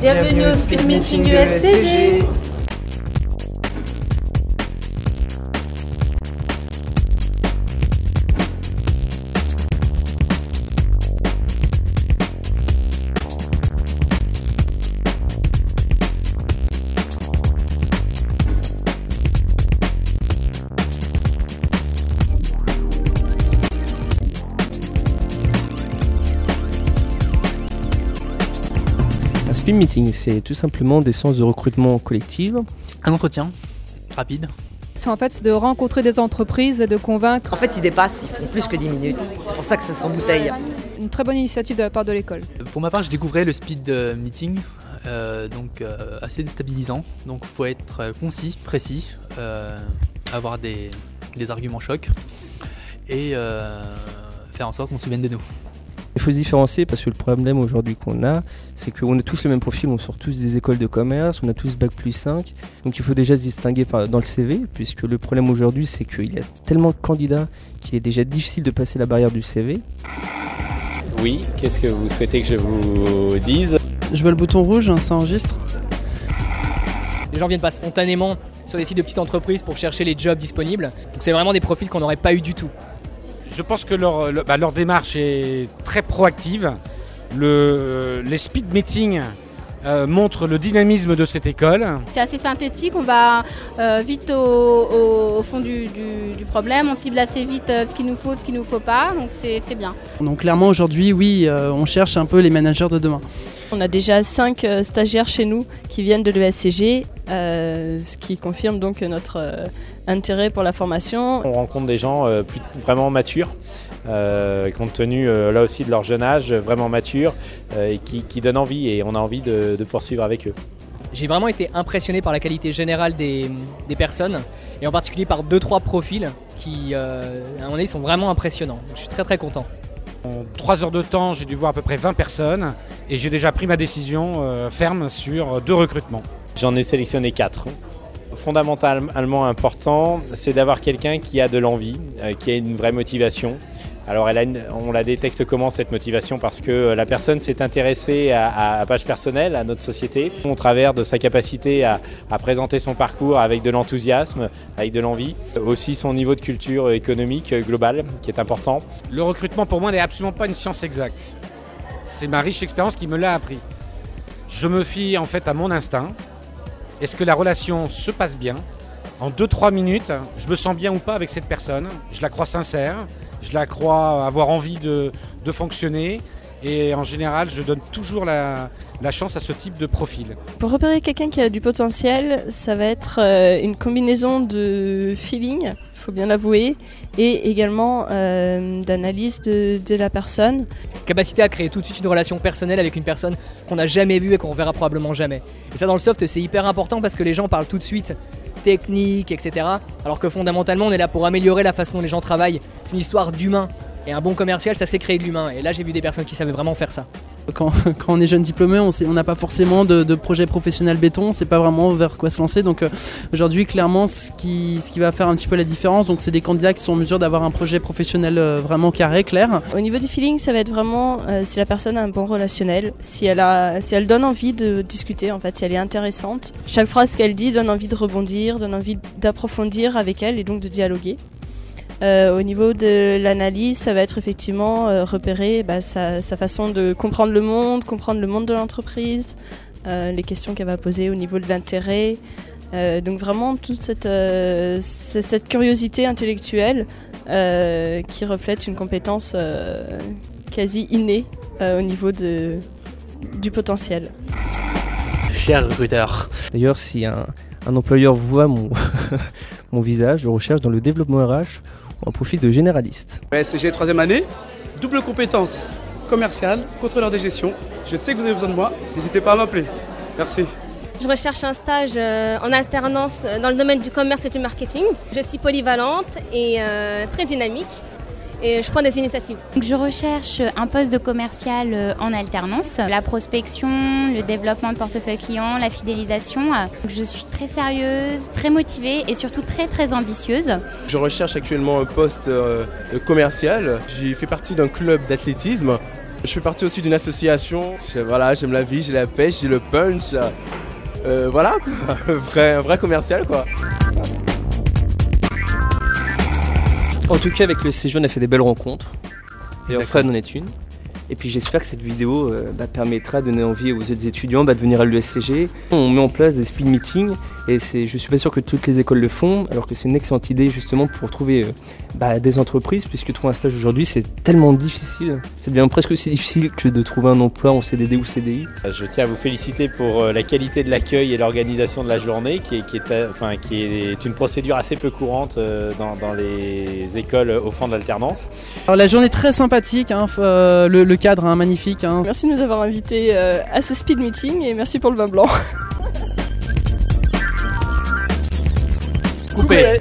Bienvenue au Speed Meeting USCG. Un speed meeting, c'est tout simplement des séances de recrutement collective. Un entretien rapide. C'est de rencontrer des entreprises et de convaincre. En fait, ils dépassent, ils font plus que 10 minutes. C'est pour ça que ça s'embouteille. Une très bonne initiative de la part de l'école. Pour ma part, je découvrais le speed meeting, assez déstabilisant. Donc il faut être concis, précis, avoir des arguments chocs et faire en sorte qu'on se souvienne de nous. Il faut se différencier parce que le problème aujourd'hui qu'on a, c'est qu'on a tous le même profil, on sort tous des écoles de commerce, on a tous Bac+5. Donc il faut déjà se distinguer dans le CV, puisque le problème aujourd'hui, c'est qu'il y a tellement de candidats qu'il est déjà difficile de passer la barrière du CV. Oui, qu'est-ce que vous souhaitez que je vous dise ? Je vois le bouton rouge, ça enregistre. Les gens viennent pas spontanément sur des sites de petites entreprises pour chercher les jobs disponibles. Donc c'est vraiment des profils qu'on n'aurait pas eu du tout. Je pense que leur démarche est très proactive. Les speed meetings montrent le dynamisme de cette école. C'est assez synthétique, on va vite au fond du problème, on cible assez vite ce qu'il nous faut, ce qu'il ne nous faut pas, donc c'est bien. Donc clairement aujourd'hui, oui, on cherche un peu les managers de demain. On a déjà 5 stagiaires chez nous qui viennent de l'ESCG, ce qui confirme donc notre intérêt pour la formation. On rencontre des gens vraiment matures, compte tenu là aussi de leur jeune âge, vraiment matures, et qui donnent envie, et on a envie de poursuivre avec eux. J'ai vraiment été impressionné par la qualité générale des personnes, et en particulier par 2-3 profils qui, à mon avis, sont vraiment impressionnants. Donc, je suis très très content. En 3 heures de temps, j'ai dû voir à peu près 20 personnes, et j'ai déjà pris ma décision ferme sur 2 recrutements. J'en ai sélectionné 4. Fondamentalement important, c'est d'avoir quelqu'un qui a de l'envie, qui a une vraie motivation. Alors on la détecte comment cette motivation ? Parce que la personne s'est intéressée à page personnelle, à notre société, au travers de sa capacité à présenter son parcours avec de l'enthousiasme, avec de l'envie. Aussi son niveau de culture économique globale qui est important. Le recrutement pour moi n'est absolument pas une science exacte. C'est ma riche expérience qui me l'a appris. Je me fie en fait à mon instinct. Est-ce que la relation se passe bien ? En 2-3 minutes, je me sens bien ou pas avec cette personne. Je la crois sincère, je la crois avoir envie de fonctionner. Et en général, je donne toujours la chance à ce type de profil. Pour repérer quelqu'un qui a du potentiel, ça va être une combinaison de feeling, il faut bien l'avouer, et également d'analyse de la personne. Capacité à créer tout de suite une relation personnelle avec une personne qu'on n'a jamais vue et qu'on verra probablement jamais. Et ça, dans le soft, c'est hyper important parce que les gens parlent tout de suite technique, etc. Alors que fondamentalement, on est là pour améliorer la façon dont les gens travaillent. C'est une histoire d'humain. Et un bon commercial, ça sait créer de l'humain. Et là, j'ai vu des personnes qui savaient vraiment faire ça. Quand on est jeune diplômé, on n'a pas forcément de projet professionnel béton, on ne sait pas vraiment vers quoi se lancer. Donc aujourd'hui, clairement, ce qui va faire un petit peu la différence, donc c'est des candidats qui sont en mesure d'avoir un projet professionnel vraiment carré, clair. Au niveau du feeling, ça va être vraiment si la personne a un bon relationnel, si elle donne envie de discuter, en fait, si elle est intéressante. Chaque phrase qu'elle dit donne envie de rebondir, donne envie d'approfondir avec elle et donc de dialoguer. Au niveau de l'analyse, ça va être effectivement repérer sa façon de comprendre le monde de l'entreprise, les questions qu'elle va poser au niveau de l'intérêt. Donc vraiment toute cette curiosité intellectuelle qui reflète une compétence quasi innée au niveau du potentiel. Cher recruteur. D'ailleurs, si un employeur voit mon visage, je recherche dans le développement RH un profil de généraliste. ESCG 3e année, double compétence commerciale, contrôleur de gestion. Je sais que vous avez besoin de moi, n'hésitez pas à m'appeler. Merci. Je recherche un stage en alternance dans le domaine du commerce et du marketing. Je suis polyvalente et très dynamique. Et je prends des initiatives. Je recherche un poste de commercial en alternance, la prospection, le développement de portefeuille client, la fidélisation. Je suis très sérieuse, très motivée et surtout très très ambitieuse. Je recherche actuellement un poste commercial. J'ai fait partie d'un club d'athlétisme Je fais partie aussi d'une association. Voilà, j'aime la vie, j'ai la pêche, j'ai le punch. Voilà, quoi. Un vrai commercial, quoi. En tout cas, avec le CG, on a fait des belles rencontres. Et Exactement. Fred en est une. Et puis j'espère que cette vidéo permettra de donner envie aux autres étudiants de venir à l'ESCG. On met en place des speed meetings et je suis pas sûr que toutes les écoles le font, alors que c'est une excellente idée justement pour trouver des entreprises, puisque trouver un stage aujourd'hui c'est tellement difficile. Ça devient presque aussi difficile que de trouver un emploi en CDD ou CDI. Je tiens à vous féliciter pour la qualité de l'accueil et l'organisation de la journée qui est une procédure assez peu courante dans les écoles offrant de l'alternance. Alors la journée est très sympathique, hein, le cadre magnifique. Hein. Merci de nous avoir invités à ce speed meeting et merci pour le vin blanc. Coupé.